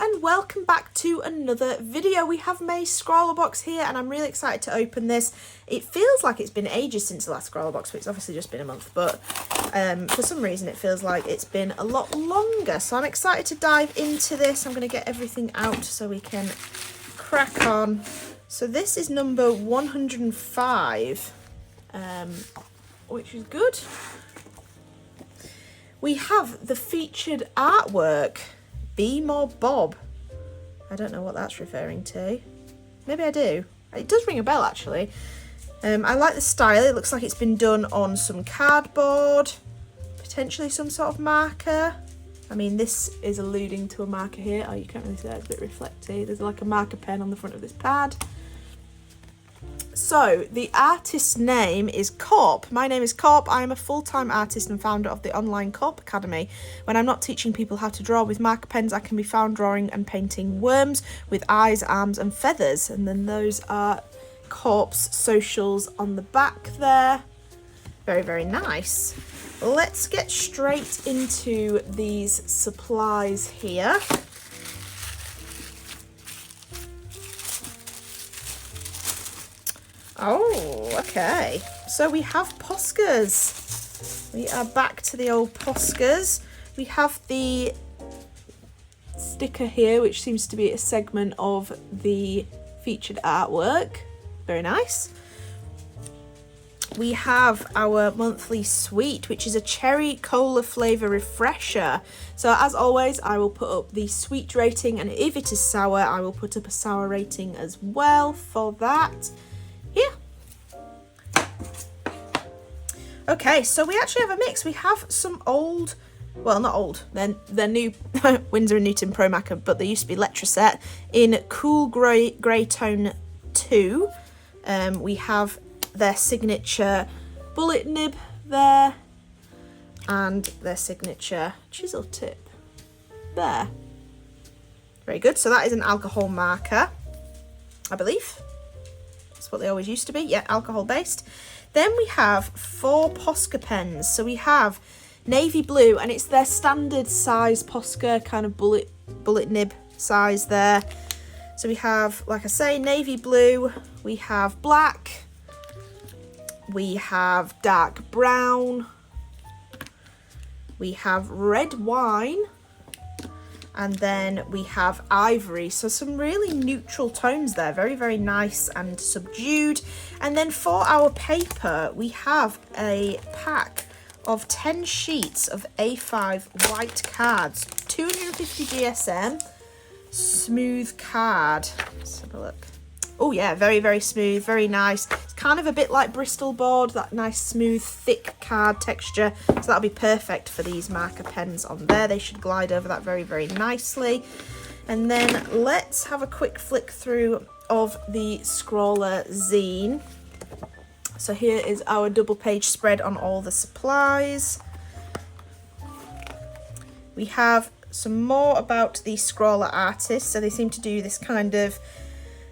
and welcome back to another video. We have my ScrawlrBox here and I'm really excited to open this. It feels like it's been ages since the last ScrawlrBox, but it's obviously just been a month, but for some reason it feels like it's been a lot longer. So I'm excited to dive into this. I'm going to get everything out so we can crack on. So this is number 105, which is good. We have the featured artwork, Be More Bob. I don't know what that's referring to. Maybe I do. It does ring a bell, actually. I like the style. It looks like it's been done on some cardboard, potentially some sort of marker. I mean, this is alluding to a marker here. Oh, you can't really see that. It's a bit reflecty. There's like a marker pen on the front of this pad. So, the artist's name is Corp. My name is Corp. I am a full-time artist and founder of the online Corp Academy. When I'm not teaching people how to draw with marker pens, I can be found drawing and painting worms with eyes, arms and feathers. And then those are Corp's socials on the back there. Very, very nice. Let's get straight into these supplies here. Oh, okay. So we have Poscas. We are back to the old Poscas. We have the sticker here, which seems to be a segment of the featured artwork. Very nice. We have our monthly sweet, which is a cherry cola flavour refresher. So as always, I will put up the sweet rating, and if it is sour, I will put up a sour rating as well for that. Here. Okay, so we actually have a mix. We have some old, well, not old, they're new Winsor & Newton Pro Maca, but they used to be Letraset in cool grey tone 2. We have their signature bullet nib there and their signature chisel tip there. Very good. So that is an alcohol marker, I believe. That's what they always used to be. Yeah, alcohol based. Then we have 4 Posca pens. So we have navy blue, and it's their standard size Posca kind of bullet nib size there. So we have, like I say, navy blue, we have black, we have dark brown, we have red wine, and then we have ivory. So some really neutral tones there, very, very nice and subdued. And then for our paper, we have a pack of 10 sheets of A5 white cards, 250 GSM, smooth card. Let's have a look. Oh yeah, very, very smooth, very nice. It's kind of a bit like Bristol board, that nice smooth thick card texture. So that'll be perfect for these marker pens on there. They should glide over that very, very nicely. And then let's have a quick flick through of the Scrawlr zine. So here is our double page spread on all the supplies. We have some more about the Scrawlr artists. So they seem to do this kind of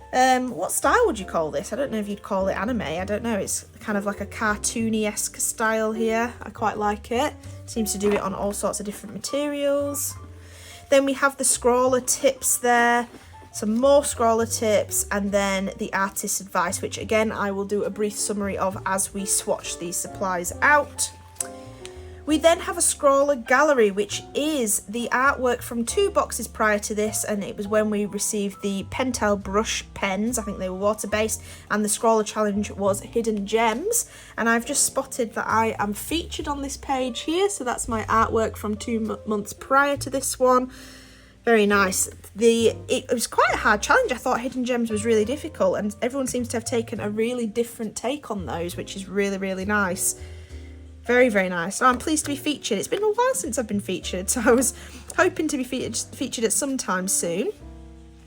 what style would you call this? I don't know if you'd call it anime. I don't know. It's kind of like a cartoony-esque style here. I quite like it. Seems to do it on all sorts of different materials. Then we have the Scrawlr tips there. Some more Scrawlr tips, and then the artist's advice, which again I will do a brief summary of as we swatch these supplies out. We then have a Scrawlr gallery, which is the artwork from 2 boxes prior to this, and it was when we received the Pentel brush pens. I think they were water-based, and the Scrawlr challenge was Hidden Gems. And I've just spotted that I am featured on this page here, so that's my artwork from 2 months prior to this one. Very nice. It was quite a hard challenge. I thought Hidden Gems was really difficult, and everyone seems to have taken a really different take on those, which is really, really nice. Very, very nice. So I'm pleased to be featured. It's been a while since I've been featured, so I was hoping to be featured at some time soon.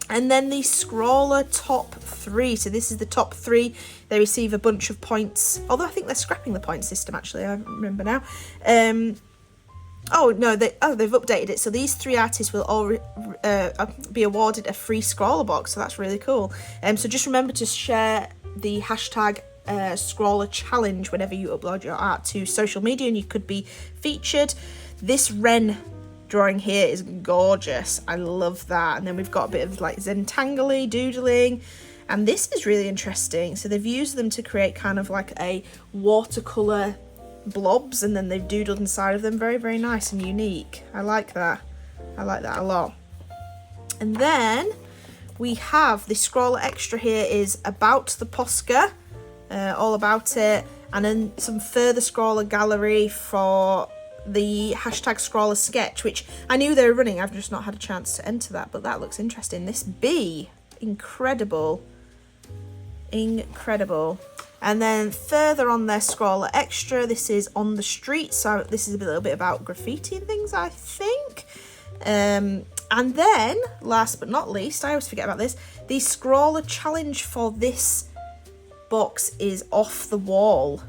And then the Scrawlr top 3. So this is the top 3. They receive a bunch of points, although I think they're scrapping the point system actually, I remember now. Oh no, they've updated it. So these 3 artists will all be awarded a free ScrawlrBox, so that's really cool. So just remember to share the hashtag Scrawlr challenge whenever you upload your art to social media, and you could be featured. This Wren drawing here is gorgeous. I love that. And then we've got a bit of like Zentangly doodling, and this is really interesting. So they've used them to create kind of like a watercolor blobs, and then they've doodled inside of them. Very, very nice and unique. I like that. I like that a lot. And then we have the Scrawlr Extra here is about the Posca, all about it, and then some further Scrawlr gallery for the hashtag Scrawlr sketch, which I knew they were running. I've just not had a chance to enter that, but that looks interesting. This bee, incredible, incredible. And then further on their Scrawlr Extra, this is on the street, so this is a little bit about graffiti and things, I think. And then, last but not least, I always forget about this, the Scrawlr challenge for this box is off the wall.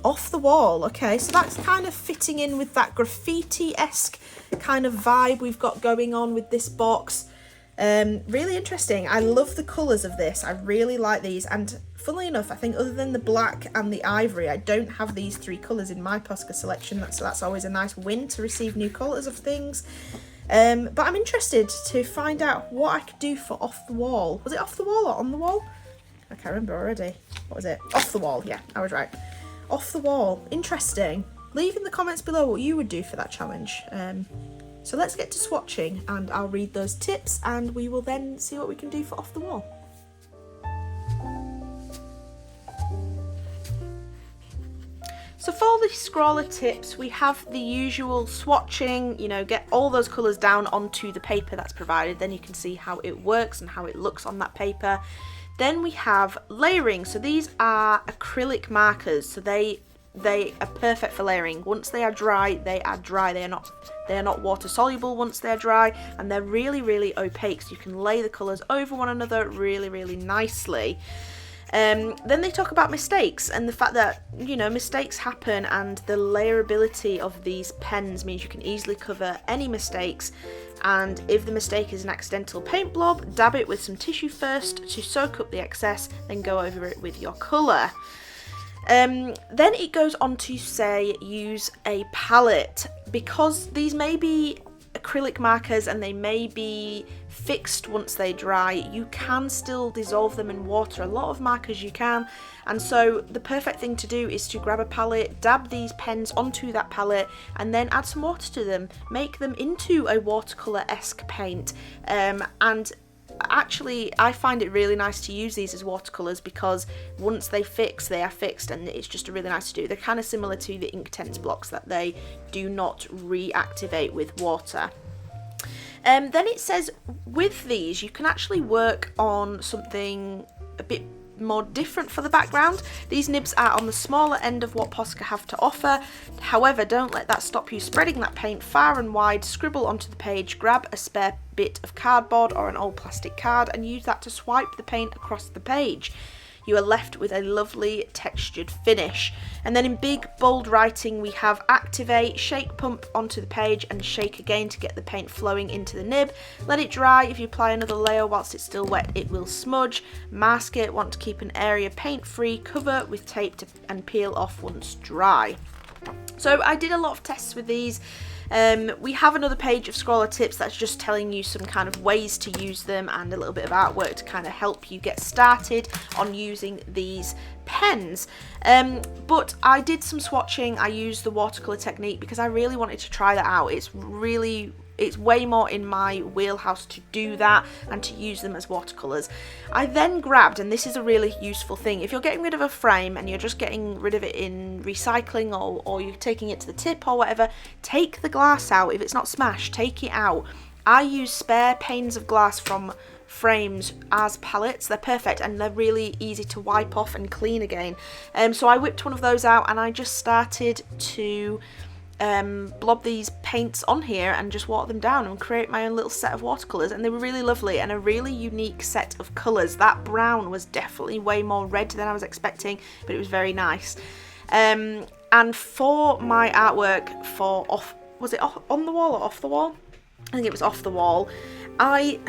Off the wall, okay, so that's kind of fitting in with that graffiti-esque kind of vibe we've got going on with this box. Really interesting. I love the colours of this. I really like these, and funnily enough, I think other than the black and the ivory, I don't have these three colours in my Posca selection, so that's always a nice win to receive new colours of things. But I'm interested to find out what I could do for off the wall. Was it off the wall or on the wall? I can't remember already. What was it? Off the wall, yeah, I was right. Off the wall, interesting. Leave in the comments below what you would do for that challenge. So let's get to swatching, and I'll read those tips, and we will then see what we can do for off the wall. So for the Scrawlr tips, we have the usual swatching, you know, get all those colours down onto the paper that's provided, then you can see how it works and how it looks on that paper. Then we have layering. So these are acrylic markers, so they are perfect for layering. Once they are dry, they are dry. They are not water soluble once they're dry, and they're really, really opaque, so you can lay the colours over one another really, really nicely. Then they talk about mistakes and the fact that, you know, mistakes happen, and the layerability of these pens means you can easily cover any mistakes. And if the mistake is an accidental paint blob, dab it with some tissue first to soak up the excess, then go over it with your colour. Then it goes on to say use a palette, because these may be acrylic markers and they may be fixed once they dry. You can still dissolve them in water. A lot of markers you can, and so the perfect thing to do is to grab a palette, dab these pens onto that palette, and then add some water to them, make them into a watercolour-esque paint. And actually I find it really nice to use these as watercolours, because once they fix, they are fixed, and it's just really nice to do. They're kind of similar to the Inktense blocks, that they do not reactivate with water. Then it says with these you can actually work on something a bit more different for the background. These nibs are on the smaller end of what Posca have to offer. However, don't let that stop you spreading that paint far and wide. Scribble onto the page, grab a spare bit of cardboard or an old plastic card and use that to swipe the paint across the page. You are left with a lovely textured finish. And then in big bold writing we have activate, shake pump onto the page and shake again to get the paint flowing into the nib. Let it dry. If you apply another layer whilst it's still wet, it will smudge. Mask it. Want to keep an area paint free, cover with tape and peel off once dry. So I did a lot of tests with these. We have another page of Scrawlr tips that's just telling you some kind of ways to use them and a little bit of artwork to kind of help you get started on using these pens. But I did some swatching. I used the watercolour technique because I really wanted to try that out. It's way more in my wheelhouse to do that and to use them as watercolours. I then grabbed, and this is a really useful thing, if you're getting rid of a frame and you're just getting rid of it in recycling or you're taking it to the tip or whatever, take the glass out. If it's not smashed, take it out. I use spare panes of glass from frames as palettes. They're perfect and they're really easy to wipe off and clean again. So I whipped one of those out and I just started to blob these paints on here and just water them down and create my own little set of watercolours, and they were really lovely and a really unique set of colours. That brown was definitely way more red than I was expecting, but it was very nice. And for my artwork for was it on the wall or off the wall? I think it was off the wall. I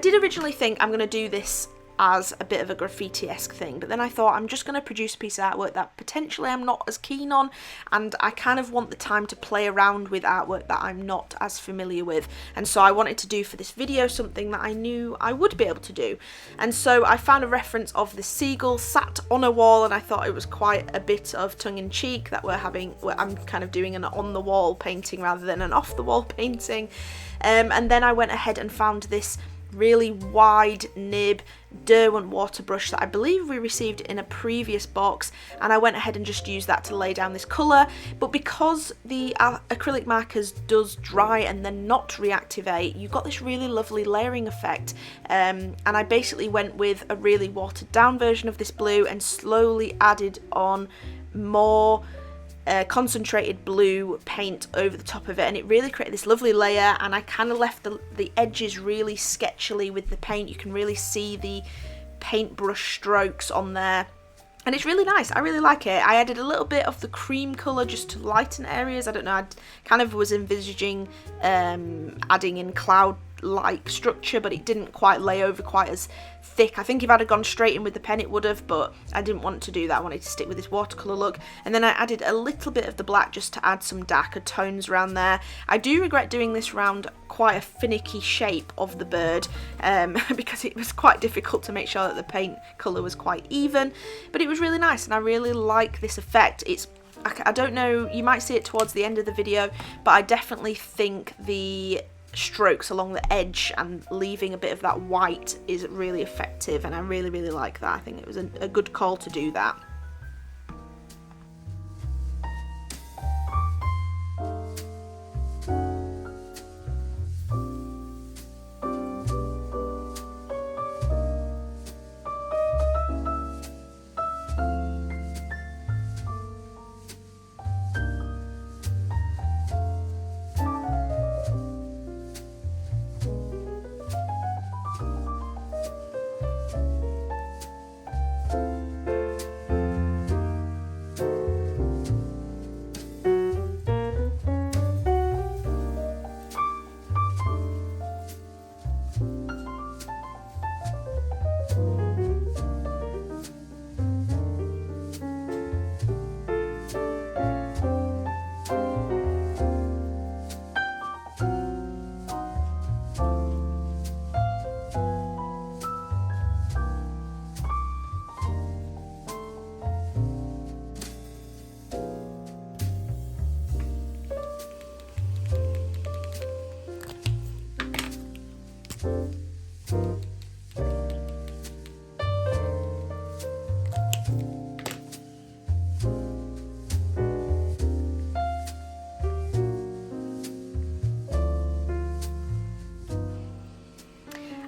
did originally think I'm going to do this as a bit of a graffiti-esque thing, but then I thought I'm just going to produce a piece of artwork that potentially I'm not as keen on, and I kind of want the time to play around with artwork that I'm not as familiar with, and so I wanted to do for this video something that I knew I would be able to do. And so I found a reference of the seagull sat on a wall, and I thought it was quite a bit of tongue-in-cheek that I'm kind of doing an on-the-wall painting rather than an off-the-wall painting. And then I went ahead and found this really wide nib Derwent water brush that I believe we received in a previous box, and I went ahead and just used that to lay down this colour. But because the acrylic markers does dry and then not reactivate, you've got this really lovely layering effect, and I basically went with a really watered down version of this blue and slowly added on more concentrated blue paint over the top of it, and it really created this lovely layer. And I kind of left the edges really sketchily with the paint. You can really see the paintbrush strokes on there, and it's really nice. I really like it. I added a little bit of the cream colour just to lighten areas. I don't know, I kind of was envisaging adding in cloud-like structure, but it didn't quite lay over quite as thick. I think if I'd have gone straight in with the pen it would have, but I didn't want to do that. I wanted to stick with this watercolour look. And then I added a little bit of the black just to add some darker tones around there. I do regret doing this around quite a finicky shape of the bird, because it was quite difficult to make sure that the paint colour was quite even, but it was really nice, and I really like this effect. I don't know, you might see it towards the end of the video, but I definitely think the strokes along the edge and leaving a bit of that white is really effective, and I really like that. I think it was a good call to do that.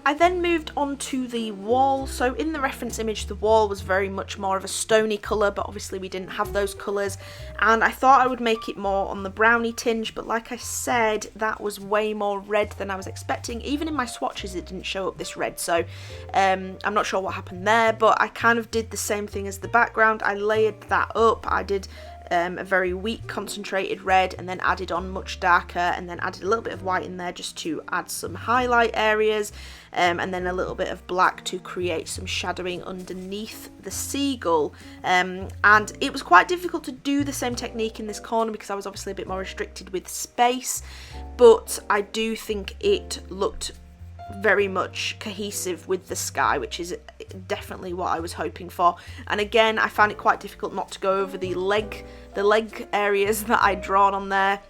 I then moved on to the wall. So in the reference image, the wall was very much more of a stony colour, but obviously we didn't have those colours, and I thought I would make it more on the brownie tinge, but like I said, that was way more red than I was expecting. Even in my swatches it didn't show up this red, so I'm not sure what happened there, but I kind of did the same thing as the background. I layered that up. I did a very weak concentrated red, and then added on much darker, and then added a little bit of white in there just to add some highlight areas, and then a little bit of black to create some shadowing underneath the seagull. And it was quite difficult to do the same technique in this corner because I was obviously a bit more restricted with space, but I do think it looked very much cohesive with the sky, which is definitely what I was hoping for. And again, I found it quite difficult not to go over the leg areas that I'd drawn on there,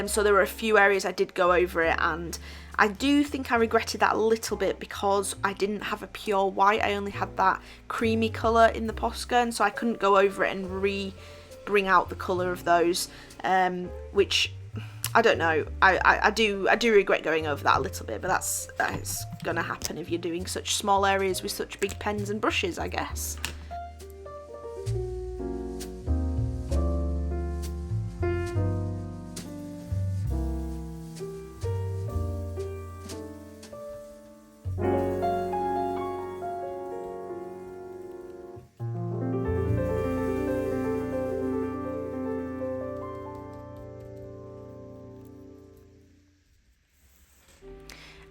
so there were a few areas I did go over it, and I do think I regretted that a little bit because I didn't have a pure white. I only had that creamy colour in the Posca, and so I couldn't go over it and bring out the colour of those, which I don't know. I do regret going over that a little bit, but that's gonna happen if you're doing such small areas with such big pens and brushes, I guess.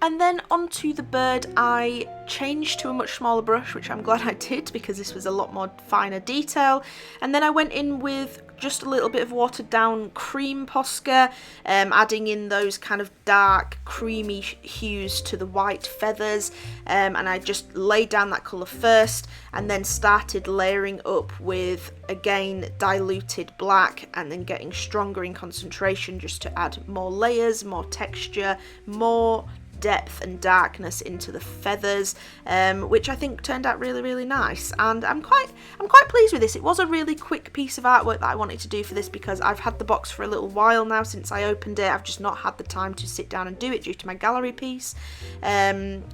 And then onto the bird, I changed to a much smaller brush, which I'm glad I did because this was a lot more finer detail. And then I went in with just a little bit of watered down cream Posca, adding in those kind of dark creamy hues to the white feathers, and I just laid down that colour first and then started layering up with, again, diluted black, and then getting stronger in concentration just to add more layers, more texture, more depth and darkness into the feathers, which I think turned out really, really nice. And I'm quite pleased with this. It was a really quick piece of artwork that I wanted to do for this because I've had the box for a little while now since I opened it. I've just not had the time to sit down and do it due to my gallery piece.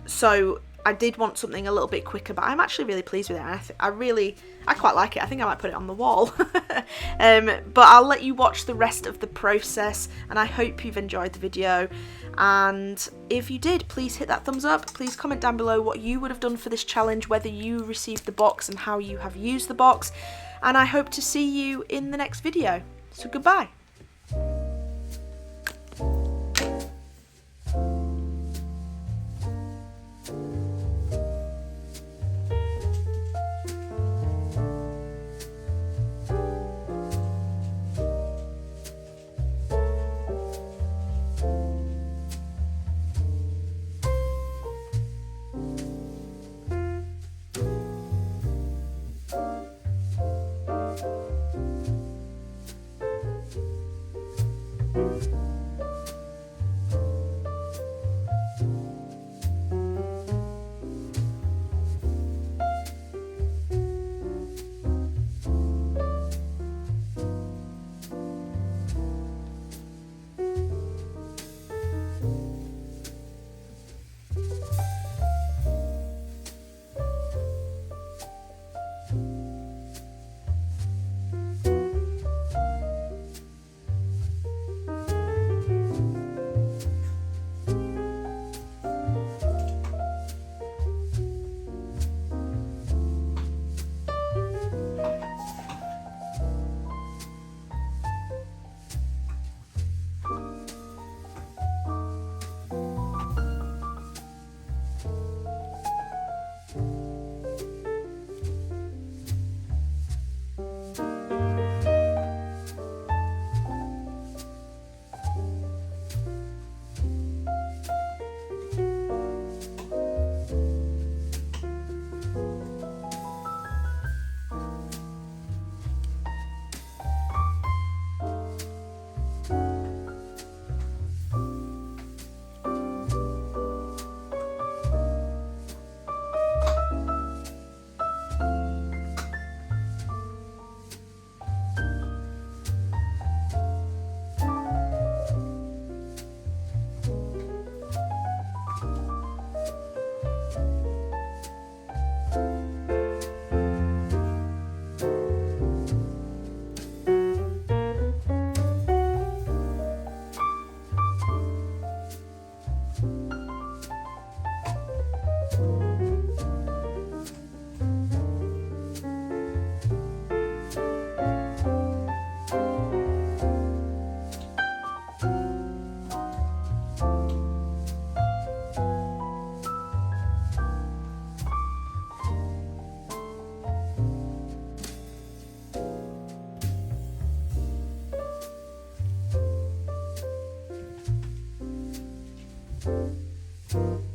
So I did want something a little bit quicker, but I'm actually really pleased with it. And I quite like it. I think I might put it on the wall. But I'll let you watch the rest of the process, and I hope you've enjoyed the video. And if you did, please hit that thumbs up. Please comment down below what you would have done for this challenge, whether you received the box and how you have used the box. And I hope to see you in the next video. So goodbye. Thank you.